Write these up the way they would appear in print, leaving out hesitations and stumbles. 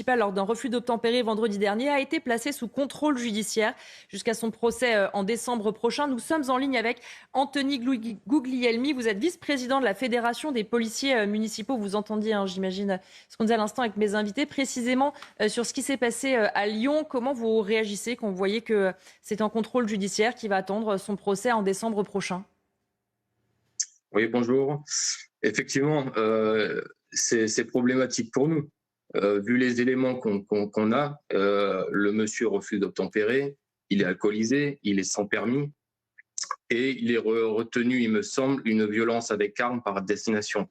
lors d'un refus d'obtempérer vendredi dernier, a été placé sous contrôle judiciaire jusqu'à son procès en décembre prochain. Nous sommes en ligne avec Anthony Guglielmi. Vous êtes vice-président de la Fédération des policiers municipaux. Vous entendiez, j'imagine, ce qu'on disait à l'instant avec mes invités, précisément sur ce qui s'est passé à Lyon. Comment vous réagissez quand vous voyez que c'est un contrôle judiciaire qui va attendre son procès en décembre prochain? Oui, bonjour. Effectivement, c'est problématique pour nous. Vu les éléments qu'on a, le monsieur refuse d'obtempérer, il est alcoolisé, il est sans permis et il est retenu, il me semble, une violence avec arme par destination.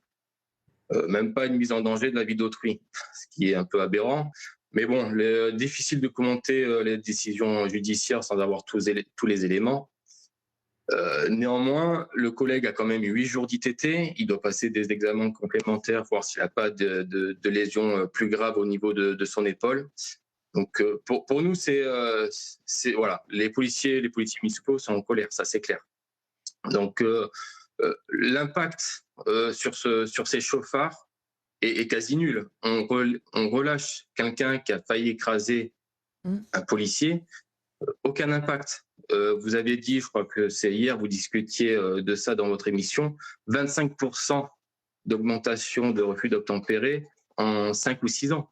Même pas une mise en danger de la vie d'autrui, ce qui est un peu aberrant. Mais bon, difficile de commenter les décisions judiciaires sans avoir tous les éléments. Néanmoins, le collègue a quand même eu 8 jours d'ITT. Il doit passer des examens complémentaires, voir s'il n'a pas de lésions plus graves au niveau de son épaule. Donc, pour nous, voilà, les policiers municipaux sont en colère, ça c'est clair. Donc, l'impact sur ces chauffards est quasi nul. On relâche quelqu'un qui a failli écraser un policier, aucun impact. Vous avez dit, je crois que c'est hier, vous discutiez de ça dans votre émission, 25% d'augmentation de refus d'obtempérer en 5 ou 6 ans.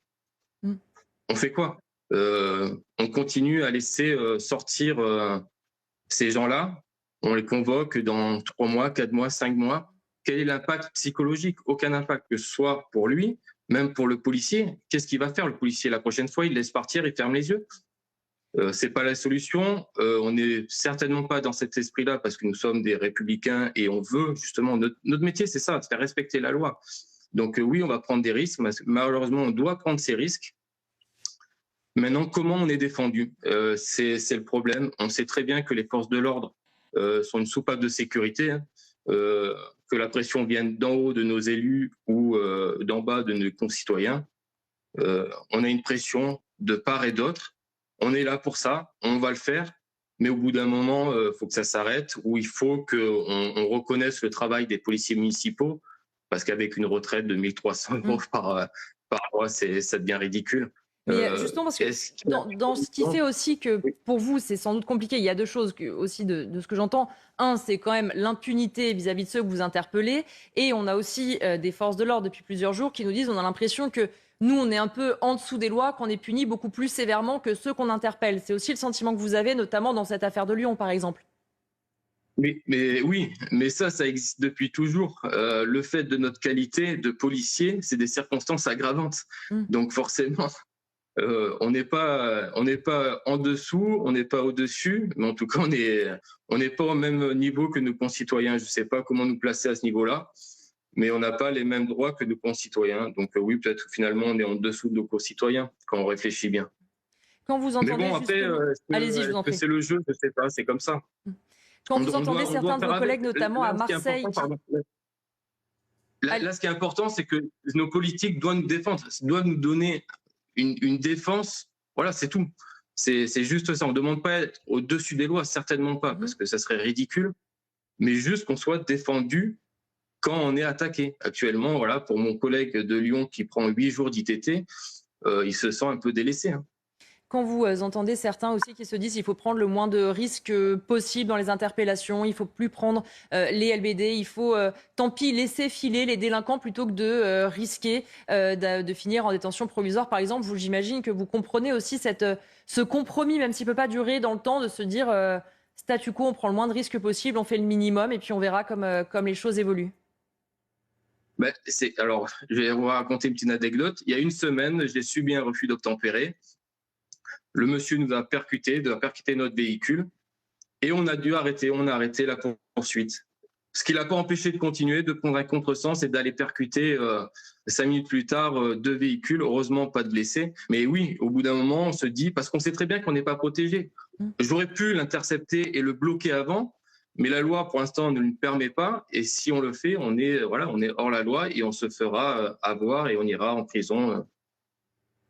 On fait quoi? On continue à laisser sortir ces gens-là, on les convoque dans 3 mois, 4 mois, 5 mois. Quel est l'impact psychologique? Aucun impact, que ce soit pour lui, même pour le policier. Qu'est-ce qu'il va faire le policier la prochaine fois? Il laisse partir, il ferme les yeux. C'est pas la solution. On n'est certainement pas dans cet esprit-là parce que nous sommes des républicains et on veut justement notre métier, c'est ça, c'est faire respecter la loi. Donc oui, on va prendre des risques. Malheureusement, on doit prendre ces risques. Maintenant, comment on est défendu? C'est le problème. On sait très bien que les forces de l'ordre sont une soupape de sécurité, que la pression vienne d'en haut de nos élus ou d'en bas de nos concitoyens. On a une pression de part et d'autre. On est là pour ça, on va le faire, mais au bout d'un moment, il faut que ça s'arrête, ou il faut qu'on reconnaisse le travail des policiers municipaux, parce qu'avec une retraite de 1 300 € par mois, ça devient ridicule. Mais justement, parce que dans ce qui fait aussi que pour vous, c'est sans doute compliqué, il y a 2 choses aussi de ce que j'entends. Un, c'est quand même l'impunité vis-à-vis de ceux que vous interpellez. Et on a aussi des forces de l'ordre depuis plusieurs jours qui nous disent on a l'impression que nous, on est un peu en dessous des lois, qu'on est punis beaucoup plus sévèrement que ceux qu'on interpelle. C'est aussi le sentiment que vous avez, notamment dans cette affaire de Lyon, par exemple. Mais ça existe depuis toujours. Le fait de notre qualité de policier, c'est des circonstances aggravantes. Donc forcément, on n'est pas en dessous, on n'est pas au-dessus, mais en tout cas, on n'est pas au même niveau que nos concitoyens. Je ne sais pas comment nous placer à ce niveau-là, mais on n'a pas les mêmes droits que nos concitoyens. Donc oui, peut-être que finalement, on est en dessous de nos concitoyens quand on réfléchit bien. Quand vous entendez, mais bon, après, allez-y, je vous en prie. c'est le jeu, je ne sais pas, c'est comme ça. Quand vous entendez certains de vos collègues, notamment à Marseille... Là, ce qui est important, c'est que nos politiques doivent nous défendre, doivent nous donner une défense. Voilà, c'est tout. C'est juste ça. On ne demande pas être au-dessus des lois, certainement pas, parce que ça serait ridicule, mais juste qu'on soit défendu quand on est attaqué. Actuellement, voilà, pour mon collègue de Lyon qui prend 8 jours d'ITT, il se sent un peu délaissé. Quand vous entendez certains aussi qui se disent qu'il faut prendre le moins de risques possible dans les interpellations, il ne faut plus prendre les LBD, il faut tant pis laisser filer les délinquants plutôt que de risquer de finir en détention provisoire, par exemple. J'imagine que vous comprenez aussi ce compromis, même s'il ne peut pas durer dans le temps, de se dire statu quo, on prend le moins de risques possible, on fait le minimum et puis on verra comme les choses évoluent. Alors, je vais vous raconter une petite anecdote. Il y a une semaine, j'ai subi un refus d'obtempérer. Le monsieur nous a percuté notre véhicule et on a dû arrêter. On a arrêté la poursuite. Ce qui l'a pas empêché de continuer, de prendre un contresens et d'aller percuter 5 minutes plus tard 2 véhicules. Heureusement, pas de blessés. Mais oui, au bout d'un moment, on se dit, parce qu'on sait très bien qu'on n'est pas protégé. J'aurais pu l'intercepter et le bloquer avant, mais la loi, pour l'instant, ne le permet pas. Et si on le fait, on est hors la loi et on se fera avoir et on ira en prison.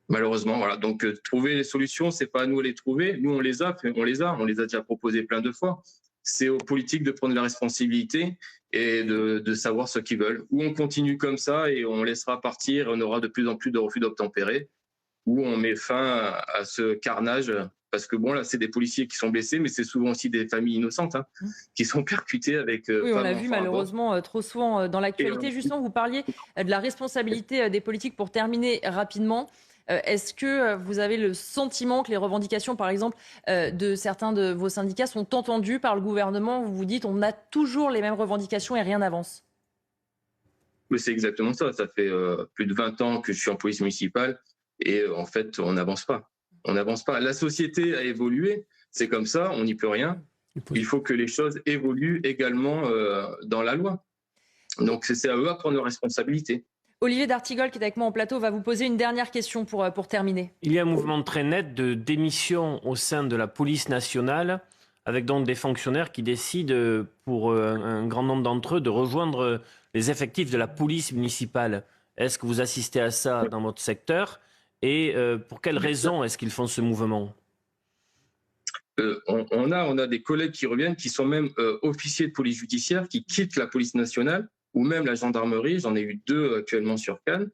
Malheureusement, voilà. Donc, trouver les solutions, c'est pas à nous de les trouver. Nous, on les a déjà proposées plein de fois. C'est aux politiques de prendre la responsabilité et de savoir ce qu'ils veulent. Ou on continue comme ça et on laissera partir, on aura de plus en plus de refus d'obtempérer. où on met fin à ce carnage. Parce que bon, là, c'est des policiers qui sont blessés, mais c'est souvent aussi des familles innocentes qui sont percutées avec Oui, on femmes, l'a vu enfants à bord. malheureusement trop souvent dans l'actualité. Justement, vous parliez de la responsabilité des politiques. Pour terminer rapidement, est-ce que vous avez le sentiment que les revendications, par exemple, de certains de vos syndicats sont entendues par le gouvernement? Vous vous dites on a toujours les mêmes revendications et rien n'avance. Mais c'est exactement ça. Ça fait plus de 20 ans que je suis en police municipale et en fait, on n'avance pas. On n'avance pas. La société a évolué, c'est comme ça, on n'y peut rien. Il faut que les choses évoluent également dans la loi. Donc c'est à eux à prendre leurs responsabilités. Olivier D'Artigol, qui est avec moi en plateau, va vous poser une dernière question pour terminer. Il y a un mouvement très net de démission au sein de la police nationale, avec donc des fonctionnaires qui décident, pour un grand nombre d'entre eux, de rejoindre les effectifs de la police municipale. Est-ce que vous assistez à ça dans votre secteur? Et pour quelles raisons est-ce qu'ils font ce mouvement? On a des collègues qui reviennent, qui sont même officiers de police judiciaire, qui quittent la police nationale ou même la gendarmerie. J'en ai eu 2 actuellement sur Cannes,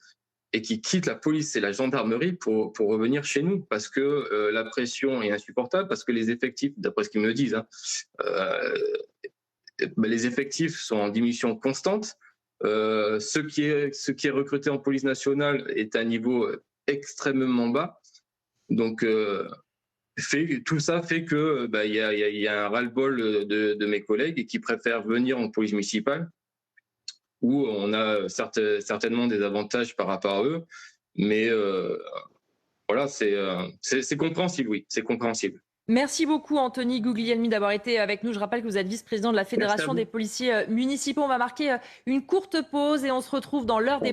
et qui quittent la police et la gendarmerie pour revenir chez nous, parce que la pression est insupportable, parce que les effectifs, d'après ce qu'ils me disent, les effectifs sont en diminution constante. Ce qui est recruté en police nationale est à un niveau extrêmement bas. Donc, tout ça fait que y a un ras-le-bol de mes collègues qui préfèrent venir en police municipale, où on a certainement des avantages par rapport à eux, mais voilà, c'est compréhensible, oui, c'est compréhensible. Merci beaucoup Anthony Guglielmi d'avoir été avec nous. Je rappelle que vous êtes vice-président de la Fédération des policiers municipaux. On va marquer une courte pause et on se retrouve dans l'heure des